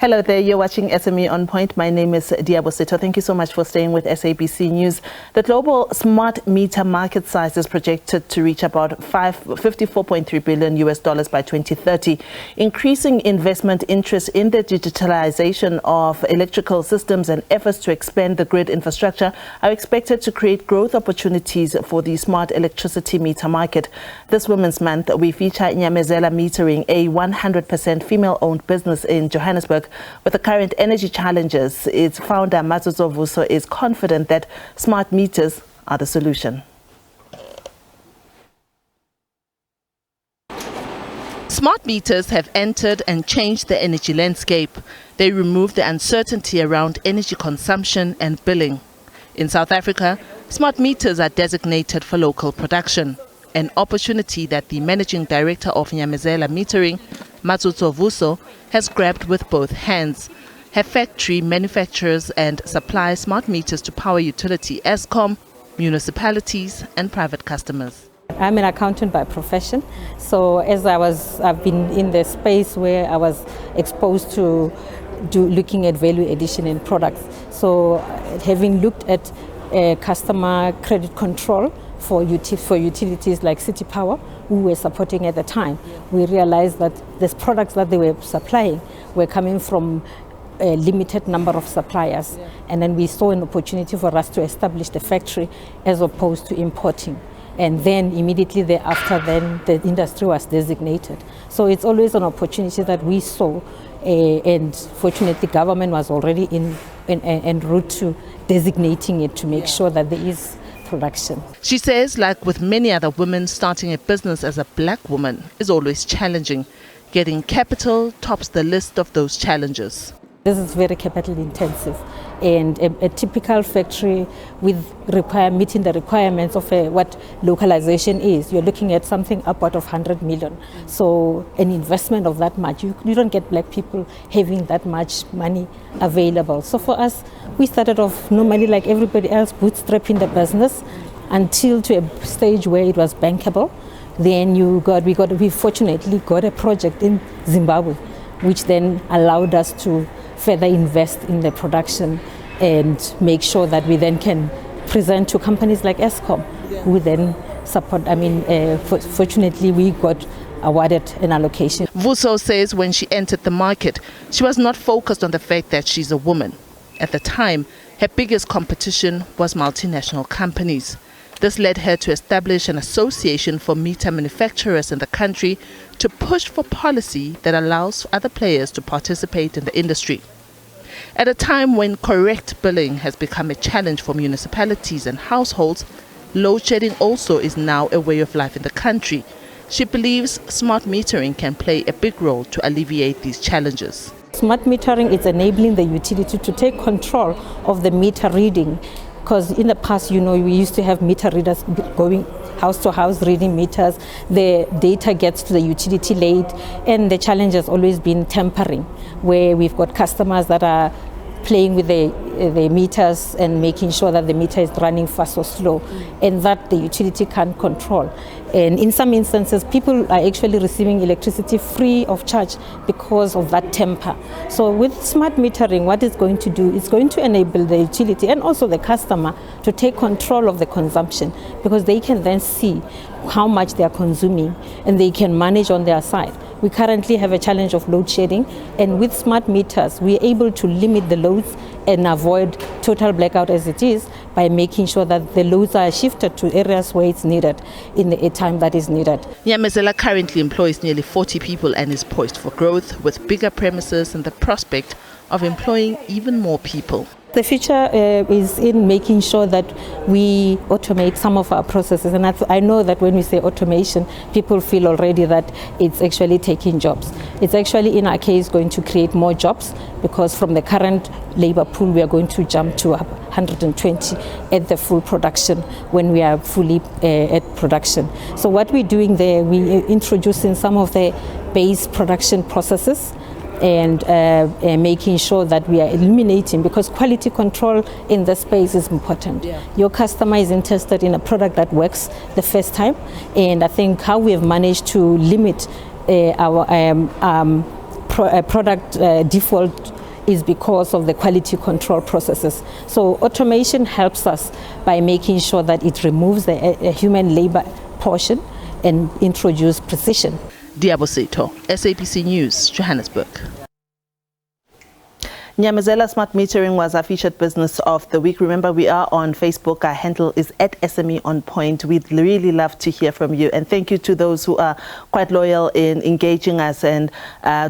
Hello there, you're watching SME On Point. My name is Liabo Setho. Thank you so much for staying with SABC News. The global smart meter market size is projected to reach about $54.3 billion by 2030. Increasing investment interest in the digitalization of electrical systems and efforts to expand the grid infrastructure are expected to create growth opportunities for the smart electricity meter market. This Women's Month, we feature Nyamezela Metering, a 100% female-owned business in Johannesburg. With the current energy challenges, its founder, Liabo Setho, is confident that smart meters are the solution. Smart meters have entered and changed the energy landscape. They remove the uncertainty around energy consumption and billing. In South Africa, smart meters are designated for local production, an opportunity that the managing director of Nyamezela Metering, Liabo Setho, has grabbed with both hands. Her factory manufactures and supplies smart meters to power utility Eskom, municipalities and private customers. I'm an accountant by profession, so I've been in the space where I was exposed to looking at value addition in products. So having looked at customer credit control for utilities like City Power, who were supporting at the time, we realized that the products that they were supplying were coming from a limited number of suppliers. And then we saw an opportunity for us to establish the factory as opposed to importing. And then immediately thereafter, then the industry was designated. So it's always an opportunity that we saw, and fortunately government was already en route to designating it to make sure that there is production. She says, like with many other women, starting a business as a black woman is always challenging. Getting capital tops the list of those challenges. This is very capital intensive, and a typical factory with meeting the requirements of what localization is, you're looking at something upward of 100 million. So an investment of that much, you don't get black people having that much money available. So for us, we started off normally like everybody else, bootstrapping the business until to a stage where it was bankable. Then we fortunately got a project in Zimbabwe, which then allowed us to further invest in the production and make sure that we then can present to companies like Eskom, who then support. Fortunately, we got awarded an allocation. Setho says when she entered the market, she was not focused on the fact that she's a woman. At the time, her biggest competition was multinational companies. This led her to establish an association for meter manufacturers in the country to push for policy that allows other players to participate in the industry. At a time when correct billing has become a challenge for municipalities and households, load shedding also is now a way of life in the country. She believes smart metering can play a big role to alleviate these challenges. Smart metering is enabling the utility to take control of the meter reading. Because in the past, we used to have meter readers going house to house reading meters. The data gets to the utility late, and the challenge has always been tampering, where we've got customers that are playing with the meters and making sure that the meter is running fast or slow, and that the utility can't control. And in some instances, people are actually receiving electricity free of charge because of that temper. So with smart metering, what it's going to do, it's going to enable the utility and also the customer to take control of the consumption, because they can then see how much they are consuming and they can manage on their side. We currently have a challenge of load shedding, and with smart meters, we're able to limit the loads and avoid total blackout as it is by making sure that the loads are shifted to areas where it's needed in the time that is needed. Nyamezela currently employs nearly 40 people and is poised for growth with bigger premises and the prospect of employing even more people. The future is in making sure that we automate some of our processes, and I know that when we say automation, people feel already that it's actually taking jobs. It's actually, in our case, going to create more jobs, because from the current labor pool, we are going to jump to 120 at the full production when we are fully at production. So what we're doing there, we're introducing some of the base production processes and making sure that we are eliminating, because quality control in the space is important. Yeah. Your customer is interested in a product that works the first time, and I think how we have managed to limit our product default is because of the quality control processes. So automation helps us by making sure that it removes the human labor portion and introduce precision. Liabo Setho, SABC News, Johannesburg. Nyamezela Smart Metering was our featured business of the week. Remember, we are on Facebook. Our handle is @SME on Point. We'd really love to hear from you. And thank you to those who are quite loyal in engaging us and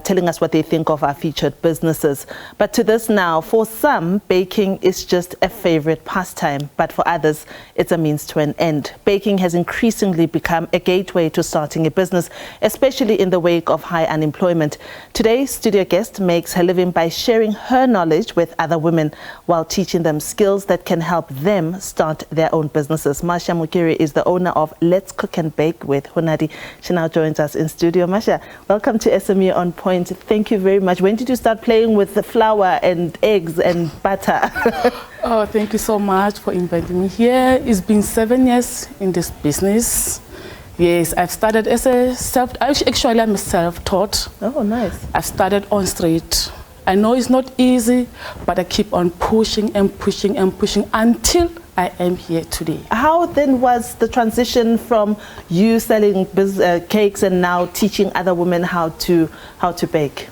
telling us what they think of our featured businesses. But to this now, for some, baking is just a favorite pastime. But for others, it's a means to an end. Baking has increasingly become a gateway to starting a business, especially in the wake of high unemployment. Today's studio guest makes her living by sharing her knowledge with other women while teaching them skills that can help them start their own businesses. Masha Mukiri is the owner of Let's Cook and Bake with Hunadi. She now joins us in studio. Masha, welcome to SME on Point. Thank you very much. When did you start playing with the flour and eggs and butter? Oh, thank you so much for inviting me here. It's been 7 years in this business. Yes, I've started as actually I'm self-taught. Oh, nice. I've started on street. I know it's not easy, but I keep on pushing and pushing and pushing until I am here today. How then was the transition from you selling cakes and now teaching other women how to bake?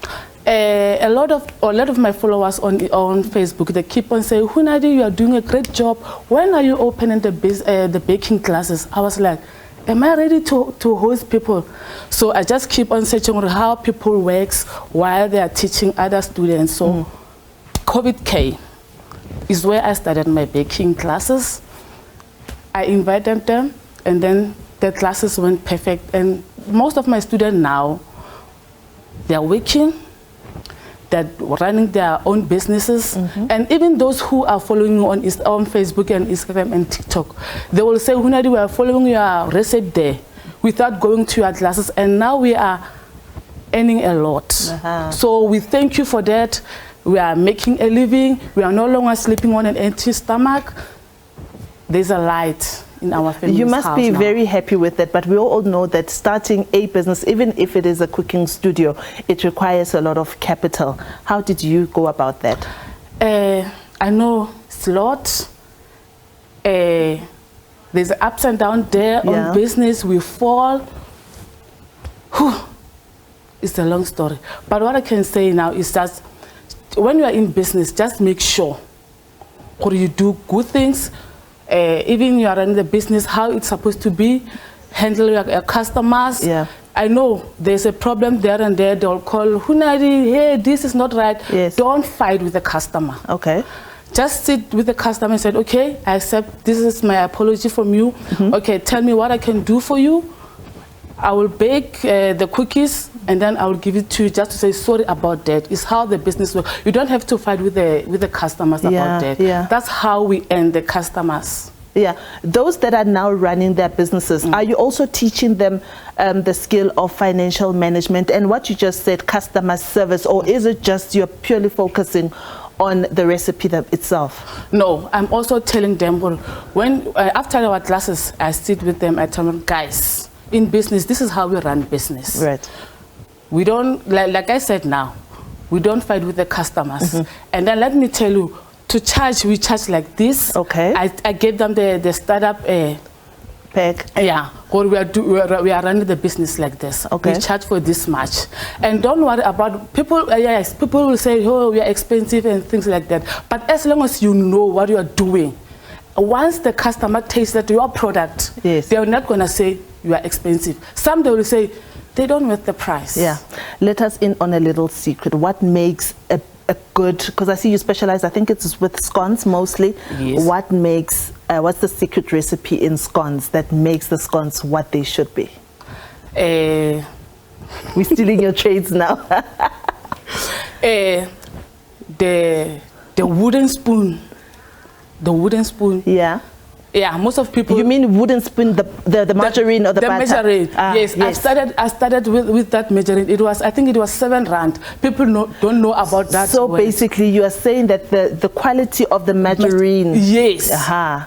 A lot of my followers on Facebook, they keep on saying, Hunadi, you are doing a great job. When are you opening the baking classes? I was like, am I ready to host people? So I just keep on searching on how people work while they are teaching other students. So COVID came is where I started my baking classes. I invited them, and then the classes went perfect. And most of my students now, they're working, they're running their own businesses, and even those who are following me on Facebook and Instagram and TikTok, they will say, Hunadi, we are following your recipe there without going to your classes, and now we are earning a lot. So we thank you for that. We are making a living. We are no longer sleeping on an empty stomach. There's a light in our family's You must be now. very happy with that, but we all know that starting a business, even if it is a cooking studio, it requires a lot of capital. How did you go about that? I know it's a lot. There's ups and downs there on business. We fall. Whew. It's a long story. But what I can say now is that when you are in business, just make sure or you do good things. Even you are running the business, how it's supposed to be, handle your customers. I know there's a problem there and there. They'll call, Hunadi, hey, this is not right. Don't fight with the customer. Okay. Just sit with the customer and say, okay, I accept, this is my apology from you. Okay, tell me what I can do for you. I will bake the cookies, and then I will give it to you just to say sorry about that. It's how the business works. You don't have to fight with the customers about that. That's how we end the customers. Those that are now running their businesses, are you also teaching them the skill of financial management and what you just said, customer service, or is it just you're purely focusing on the recipe itself? No, I'm also telling them, well, when after our classes, I sit with them, I tell them, guys, in business, this is how we run business. Right. We don't, like I said now, we don't fight with the customers. And then let me tell you, to charge, we charge like this. Okay. I gave them the startup pack. Or we are running the business like this. Okay. We charge for this much. And don't worry about people. Yes, people will say, oh, we are expensive and things like that. But as long as you know what you are doing, once the customer tastes that your product, they are not going to say you are expensive. Some they will say they don't worth the price. Let us in on a little secret. What makes a good, because I see you specialize, I think it's with scones mostly. What makes, what's the secret recipe in scones that makes the scones what they should be? We're stealing your trades now. The wooden spoon. The wooden spoon. Yeah, most of people. You mean wooden spoon, the margarine or the butter? The margarine. Yes. I started with that margarine. It was, I think it was 7 rand. People don't know about that. So basically, you are saying that the quality of the margarine. Yes.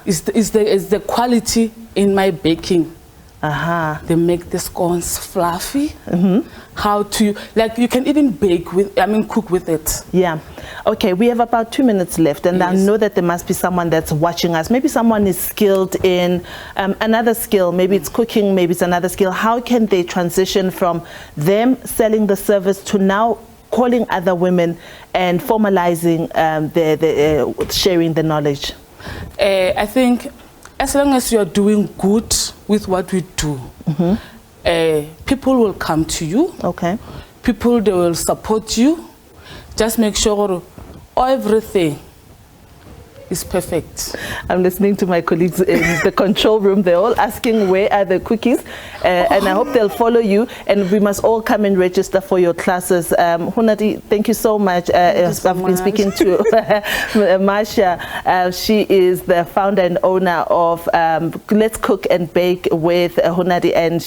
Is the quality in my baking. They make the scones fluffy. how to, like, you can even cook with it. Yeah. Okay, we have about 2 minutes left, and Yes. I know that there must be someone that's watching us. Maybe someone is skilled in another skill. Maybe it's cooking, maybe it's another skill. How can they transition from them selling the service to now calling other women and formalizing sharing the knowledge? I think as long as you're doing good with what we do, people will come to you. Okay. People, they will support you. Just make sure everything is perfect. I'm listening to my colleagues in the control room. They're all asking where are the cookies, and I hope they'll follow you. And we must all come and register for your classes. Hunadi, thank you so much. I've been speaking to Marsha. She is the founder and owner of Let's Cook and Bake with Hunadi, and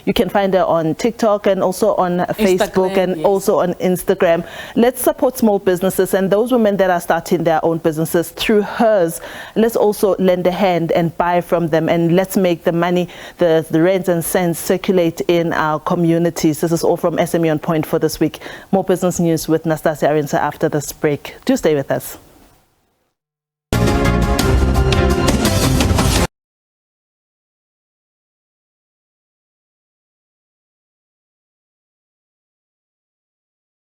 you can find her on TikTok and also on Facebook and yes. also on Instagram. Let's support small businesses and those women that are starting their own businesses through hers. Let's also lend a hand and buy from them, and let's make the money, the rents and cents circulate in our communities. This is all from SME On Point for this week. More business news with Nastasia Arinsa after this break. Do stay with us.